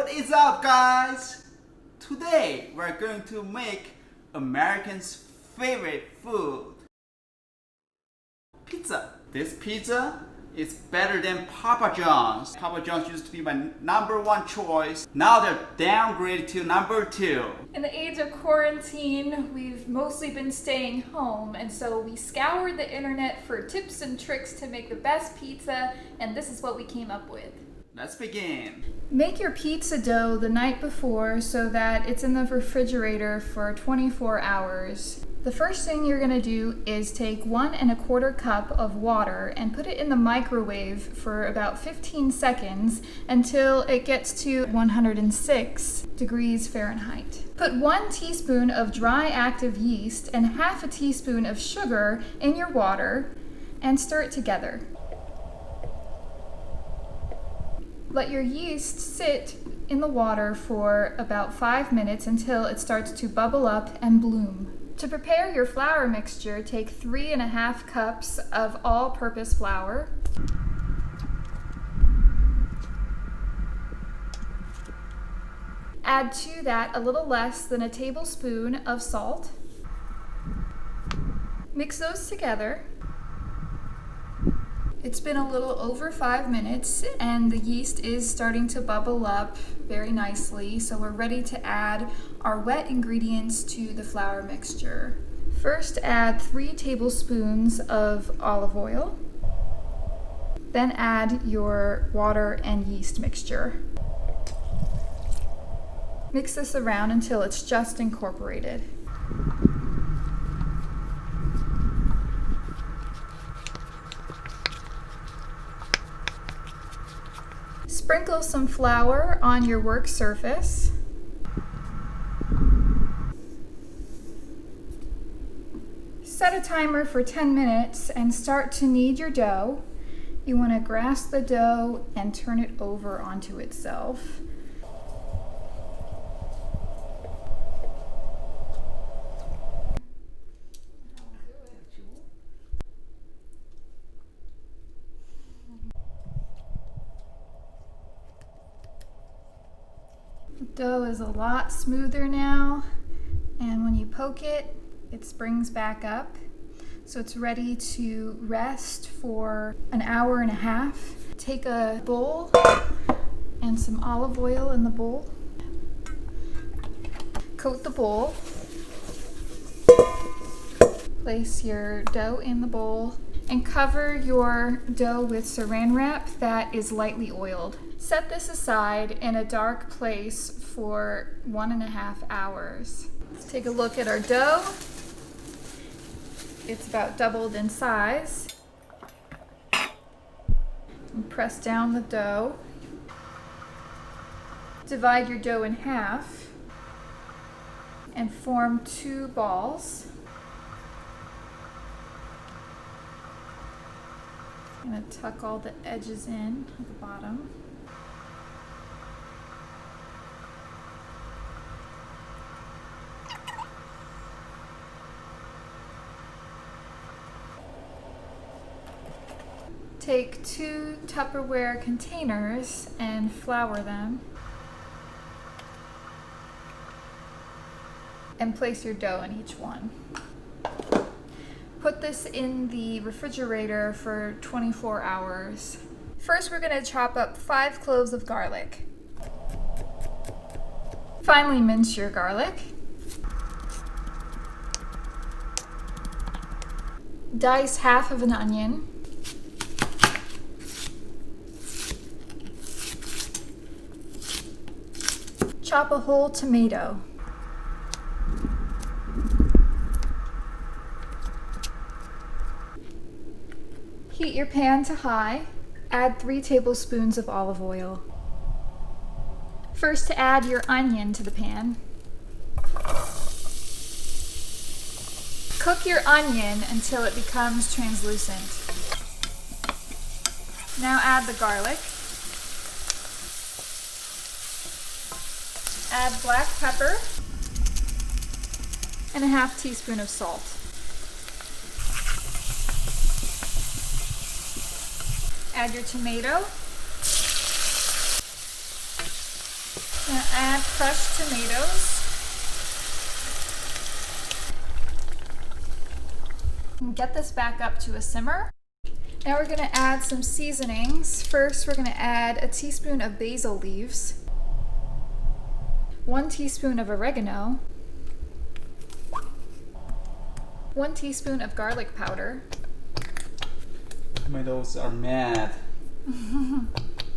What is up, guys? Today we're going to make Americans' favorite food, pizza. This pizza is better than Papa John's. Papa John's used to be my #1 choice. Now they're downgraded to #2. In the age of quarantine, we've mostly been staying home, and so we scoured the internet for tips and tricks to make the best pizza, and this is what we came up with. Let's begin. Make your pizza dough the night before so that it's in the refrigerator for 24 hours. The first thing you're going to do is take 1 1/4 cup of water and put it in the microwave for about 15 seconds until it gets to 106 degrees Fahrenheit. Put 1 teaspoon of dry active yeast and 1/2 teaspoon of sugar in your water and stir it together. Let your yeast sit in the water for about 5 minutes until it starts to bubble up and bloom. To prepare your flour mixture, take 3 1/2 cups of all-purpose flour. Add to that a little less than a tablespoon of salt. Mix those together. It's been a little over 5 minutes and the yeast is starting to bubble up very nicely, so we're ready to add our wet ingredients to the flour mixture. First, add 3 tablespoons of olive oil. Then add your water and yeast mixture. Mix this around until it's just incorporated. Sprinkle some flour on your work surface. Set a timer for 10 minutes and start to knead your dough. You want to grasp the dough and turn it over onto itself. The dough is a lot smoother now, and when you poke it, it springs back up. So it's ready to rest for an hour and a half. Take a bowl and some olive oil in the bowl. Coat the bowl. Place your dough in the bowl and cover your dough with saran wrap that is lightly oiled. Set this aside in a dark place for 1 1/2 hours. Let's take a look at our dough. It's about doubled in size. And press down the dough. Divide your dough in half and form 2 balls. I'm going to tuck all the edges in at the bottom. Take 2 Tupperware containers and flour them. And place your dough in each one. Put this in the refrigerator for 24 hours. First, we're going to chop up 5 cloves of garlic. Finely mince your garlic. Dice 1/2 of an onion. Chop a whole tomato. Heat your pan to high. Add 3 tablespoons of olive oil. First, add your onion to the pan. Cook your onion until it becomes translucent. Now add the garlic. Add black pepper and a 1/2 teaspoon of salt. Add your tomato. Now add crushed tomatoes. And get this back up to a simmer. Now we're going to add some seasonings. First, we're going to add a teaspoon of basil leaves, 1 teaspoon of oregano, 1 teaspoon of garlic powder. Tomatoes are mad.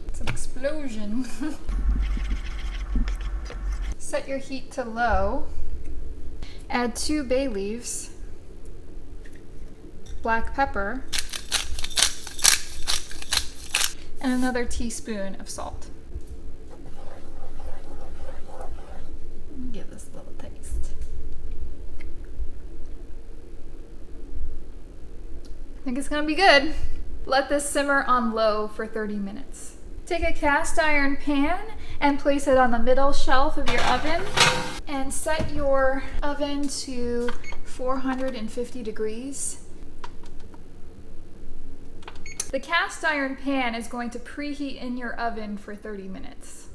It's an explosion. Set your heat to low. Add 2 bay leaves, black pepper, and another teaspoon of salt. Give this a little taste. I think it's gonna be good. Let this simmer on low for 30 minutes. Take a cast iron pan and place it on the middle shelf of your oven and set your oven to 450 degrees. The cast iron pan is going to preheat in your oven for 30 minutes.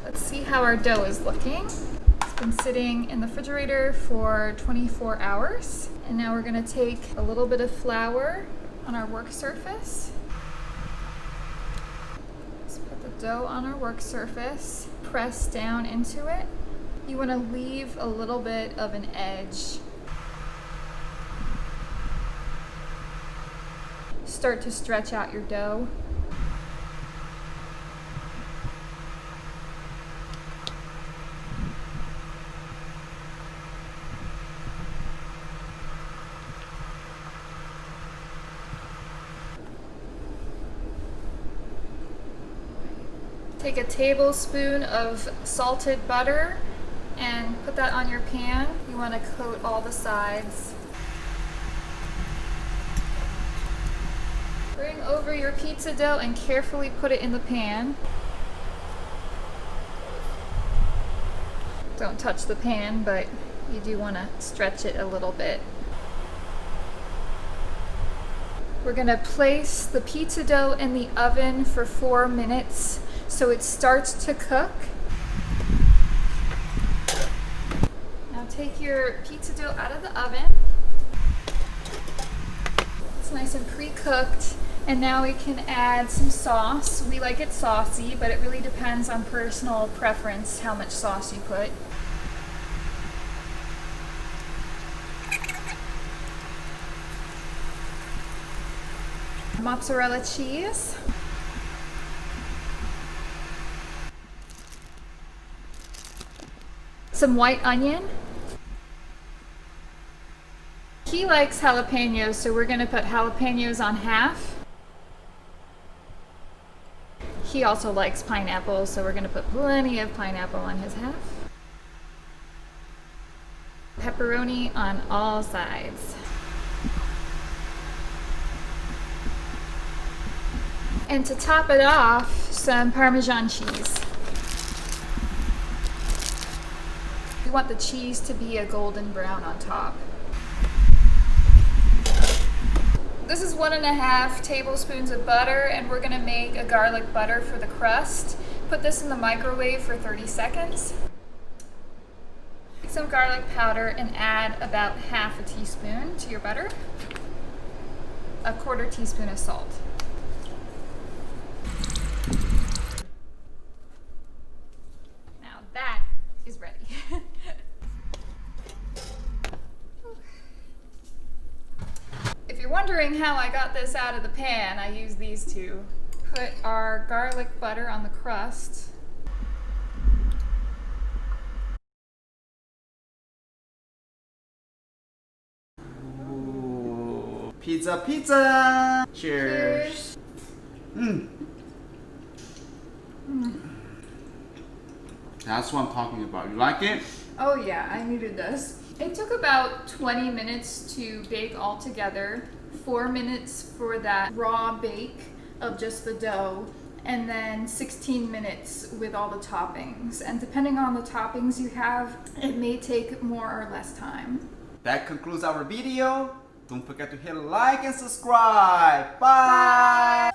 Let's see how our dough is looking. It's been sitting in the refrigerator for 24 hours. And now we're gonna take a little bit of flour on our work surface. Let's put the dough on our work surface, press down into it. You wanna leave a little bit of an edge. Start to stretch out your dough. Take a tablespoon of salted butter and put that on your pan. You want to coat all the sides. Bring over your pizza dough and carefully put it in the pan. Don't touch the pan, but you do want to stretch it a little bit. We're going to place the pizza dough in the oven for 4 minutes so it starts to cook. Now take your pizza dough out of the oven. It's nice and pre-cooked. And now we can add some sauce. We like it saucy, but it really depends on personal preference how much sauce you put. Mozzarella cheese. Some white onion. He likes jalapenos, so we're gonna put jalapenos on half. He also likes pineapple, so we're gonna put plenty of pineapple on his half. Pepperoni on all sides. And to top it off, some Parmesan cheese. We want the cheese to be a golden brown on top. This is 1.5 tablespoons of butter, and we're gonna make a garlic butter for the crust. Put this in the microwave for 30 seconds. Some garlic powder and add about half a teaspoon to your butter. A 1/4 teaspoon of salt. Now that is ready. If you're wondering how I got this out of the pan, I use these two. Put our garlic butter on the crust. Ooh, pizza, pizza! Cheers! That's what I'm talking about. You like it? Oh yeah, I needed this. It took about 20 minutes to bake all together, 4 minutes for that raw bake of just the dough, and then 16 minutes with all the toppings. And depending on the toppings you have, it may take more or less time. That concludes our video. Don't forget to hit like and subscribe. Bye.